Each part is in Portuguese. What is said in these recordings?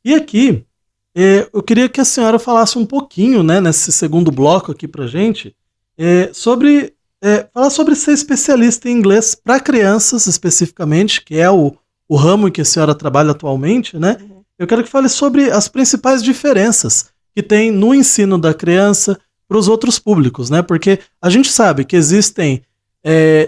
E aqui, eu queria que a senhora falasse um pouquinho, né, nesse segundo bloco aqui pra gente, falar sobre ser especialista em inglês para crianças especificamente, que é o ramo em que a senhora trabalha atualmente, né? Uhum. Eu quero que fale sobre as principais diferenças que tem no ensino da criança para os outros públicos, né? Porque a gente sabe que existem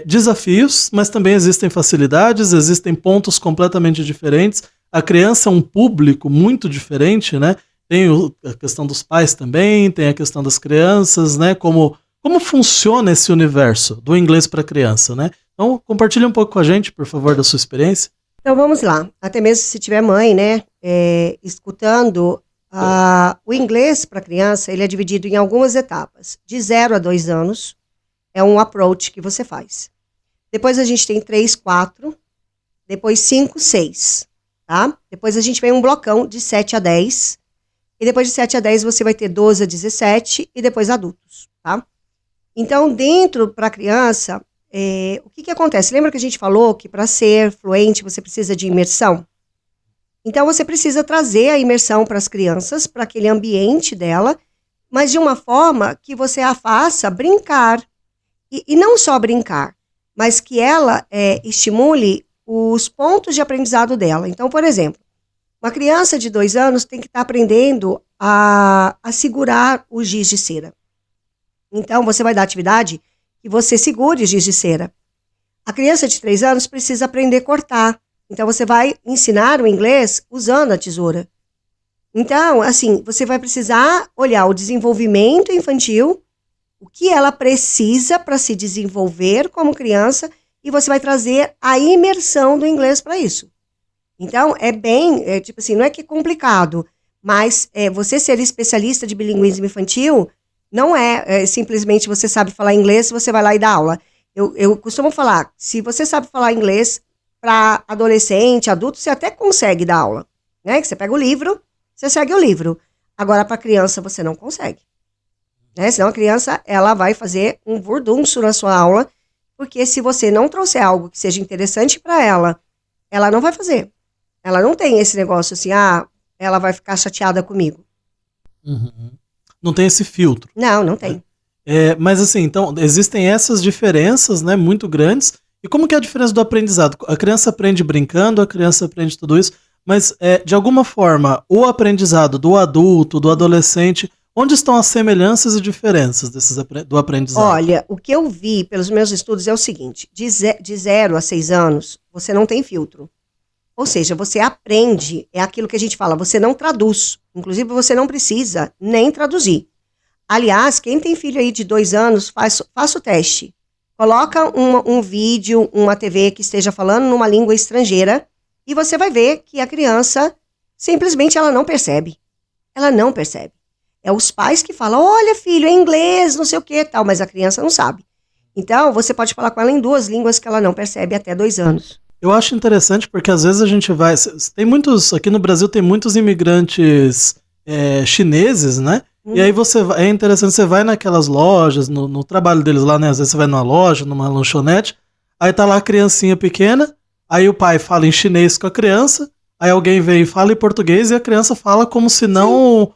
desafios, mas também existem facilidades, existem pontos completamente diferentes. A criança é um público muito diferente, né? Tem a questão dos pais também, tem a questão das crianças, né? Como funciona esse universo do inglês para criança, né? Então, compartilhe um pouco com a gente, por favor, da sua experiência. Então vamos lá. Até mesmo se tiver mãe, né, escutando, o inglês para criança, ele é dividido em algumas etapas. De 0 a 2 anos é um approach que você faz. Depois a gente tem 3, 4, depois 5, 6, tá? Depois a gente vem um blocão de 7 a 10, e depois de 7 a 10 você vai ter 12 a 17 e depois adultos, tá? Então, dentro para a criança, o que acontece? Lembra que a gente falou que para ser fluente você precisa de imersão? Então, você precisa trazer a imersão para as crianças, para aquele ambiente dela, mas de uma forma que você a faça brincar. E não só brincar, mas que ela estimule os pontos de aprendizado dela. Então, por exemplo, uma criança de 2 anos tem que estar aprendendo a segurar o giz de cera. Então, você vai dar atividade que você segure o giz de cera. A criança de 3 anos precisa aprender a cortar. Então, você vai ensinar o inglês usando a tesoura. Então, assim, você vai precisar olhar o desenvolvimento infantil, o que ela precisa para se desenvolver como criança, e você vai trazer a imersão do inglês para isso. Então, tipo assim, não é que é complicado, mas você ser especialista de bilinguismo infantil não é simplesmente você sabe falar inglês, você vai lá e dá aula. Eu costumo falar, se você sabe falar inglês para adolescente, adulto, você até consegue dar aula, né? Que você pega o livro, você segue o livro. Agora, para criança, você não consegue. Né? Senão a criança, ela vai fazer um vurdunço na sua aula, porque se você não trouxer algo que seja interessante para ela não vai fazer. Ela não tem esse negócio assim, ela vai ficar chateada comigo. Uhum. Não tem esse filtro. Não tem. Mas assim, então, existem essas diferenças, né, muito grandes. E como que é a diferença do aprendizado? A criança aprende brincando, a criança aprende tudo isso, mas de alguma forma, o aprendizado do adulto, do adolescente, onde estão as semelhanças e diferenças do aprendizado? Olha, o que eu vi pelos meus estudos é o seguinte, de 0 a 6 anos, você não tem filtro. Ou seja, você aprende, é aquilo que a gente fala, você não traduz. Inclusive, você não precisa nem traduzir. Aliás, quem tem filho aí de 2 anos, faça o teste. Coloca um vídeo, uma TV que esteja falando numa língua estrangeira e você vai ver que a criança, simplesmente, ela não percebe. Ela não percebe. É os pais que falam, olha filho, é inglês, não sei o que, tal, mas a criança não sabe. Então, você pode falar com ela em 2 línguas que ela não percebe até 2 anos. Eu acho interessante porque às vezes a gente vai... aqui no Brasil tem muitos imigrantes chineses, né? E aí é interessante, você vai naquelas lojas, no trabalho deles lá, né? Às vezes você vai numa loja, numa lanchonete, aí tá lá a criancinha pequena, aí o pai fala em chinês com a criança, aí alguém vem e fala em português e a criança fala como se não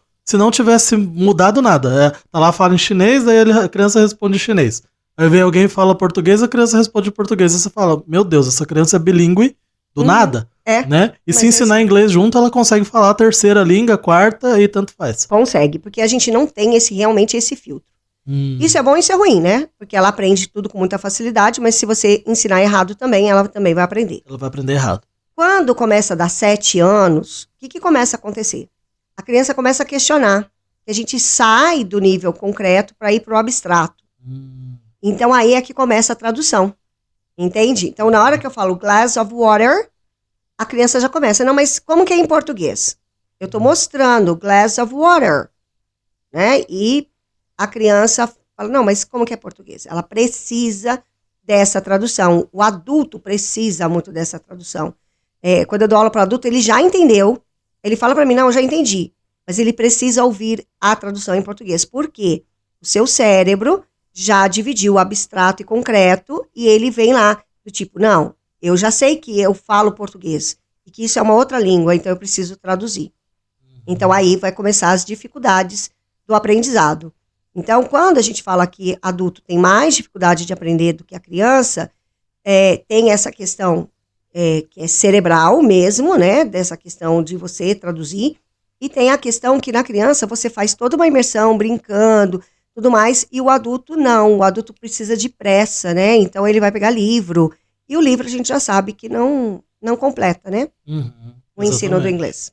tivesse mudado nada. Tá lá, fala em chinês, daí a criança responde em chinês. Aí vem alguém e fala português, a criança responde em português. E você fala, meu Deus, essa criança é bilíngue do nada. Né? E se ensinar inglês junto, ela consegue falar a terceira língua, a quarta e tanto faz. Consegue, porque a gente não tem realmente esse filtro. Isso é bom e isso é ruim, né? Porque ela aprende tudo com muita facilidade, mas se você ensinar errado também, ela também vai aprender. Ela vai aprender errado. Quando começa a dar 7 anos, o que começa a acontecer? A criança começa a questionar. A gente sai do nível concreto para ir para o abstrato. Então aí é que começa a tradução. Entende? Então na hora que eu falo glass of water, a criança já começa, não, mas como que é em português? Eu estou mostrando glass of water, né? E a criança fala, não, mas como que é português? Ela precisa dessa tradução. O adulto precisa muito dessa tradução. Quando eu dou aula para o adulto, ele já entendeu. Ele fala para mim, não, eu já entendi. Mas ele precisa ouvir a tradução em português. Por quê? O seu cérebro já dividiu o abstrato e concreto e ele vem lá do tipo, não, eu já sei que eu falo português e que isso é uma outra língua, então eu preciso traduzir. Então, aí vai começar as dificuldades do aprendizado. Então, quando a gente fala que adulto tem mais dificuldade de aprender do que a criança, tem essa questão que é cerebral mesmo, né? Dessa questão de você traduzir. E tem a questão que na criança você faz toda uma imersão, brincando, tudo mais, e o adulto não. O adulto precisa de pressa, né? Então, ele vai pegar livro. E o livro a gente já sabe que não completa, né? Uhum, O ensino do inglês.